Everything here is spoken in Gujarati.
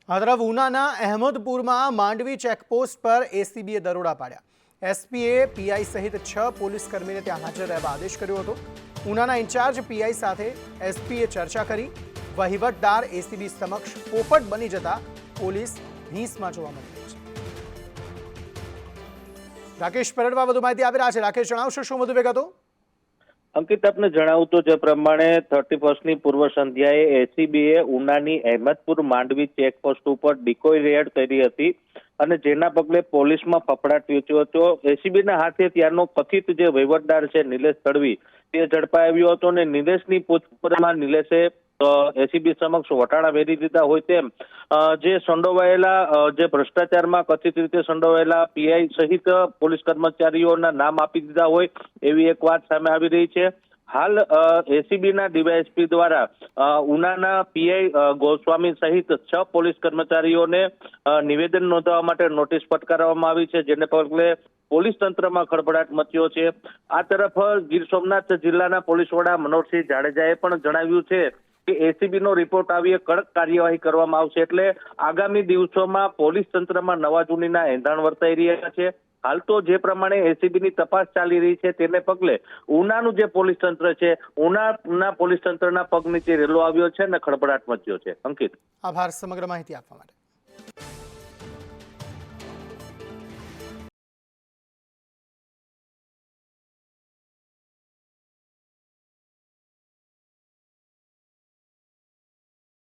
આ તરફ ઉનાના અહેમદપુરમાં માંડવી ચેકપોસ્ટ પર એસીબીએ દરોડા પાડ્યા। એસપીએ પીઆઈ સહિત 6 પોલીસ કર્મીને ત્યાં હાજર રહેવા આદેશ કર્યો હતો। ઉનાના ઇન્ચાર્જ પીઆઈ સાથે એસપીએ ચર્ચા કરી। વહીવટદાર એસીબી સમક્ષ પોપટ બની જતા પોલીસ ભીંસમાં જોવા મળી રહી છે। રાકેશ પરડવા વધુ માહિતી આપી રહ્યા છે। રાકેશ, જણાવશો શું વધુ વિગતો? અંકિત, આપને જણાવું તો જે પ્રમાણે 31ની પૂર્વ સંધ્યાએ એસીબીએ ઉનાની અહેમદપુર માંડવી ચેકપોસ્ટ ઉપર ડિકોય રેડ કરી હતી અને જેના પગલે પોલીસમાં ફફડાટ વ્યુચ્યો હતો। એસીબીના હાથે ત્યારનો કથિત જે વહીવટદાર છે નિલેશ તડવી તે ઝડપાઈ આવ્યો હતો અને નિલેશની પૂછપરછમાં નિલેશે એસીબી સમક્ષ વટાણા વેરી દીધા હોય તેમ જે સંડોવાયેલા જે ભ્રષ્ટાચારમાં કથિત રીતે સંડોવાયેલા પીઆઈ સહિત પોલીસ કર્મચારીઓના નામ આપી દીધા હોય એવી એક વાત સામે આવી રહી છે। હાલ એસીબીના ડીવાયએસપી દ્વારા ઉનાના પીઆઈ ગોસ્વામી સહિત 6 પોલીસ કર્મચારીઓને નિવેદન નોંધવા માટે નોટિસ ફટકારવામાં આવી છે, જેને પગલે પોલીસ તંત્રમાં ખળભળાટ મચ્યો છે। આ તરફ ગીર સોમનાથ જિલ્લાના પોલીસ વડા મનોહરસિંહ જાડેજાએ પણ જણાવ્યું છે કે એસીબીનો રિપોર્ટ આવીએ કડક કાર્યવાહી કરવામાં આવશે। એટલે આગામી દિવસોમાં પોલીસ તંત્રમાં નવા જૂનીના એંધાણ વર્તાઈ રહ્યા છે। હાલ તો જે પ્રમાણે એસીબીની તપાસ ચાલી રહી છે તેને પગલે ઉનાનું જે પોલીસ તંત્ર છે, ઉનાના પોલીસ તંત્રના પગ નીચે રેલો આવ્યો છે અને ખળભળાટ મચ્યો છે। અંકિત, આભાર સમગ્ર માહિતી આપવા માટે।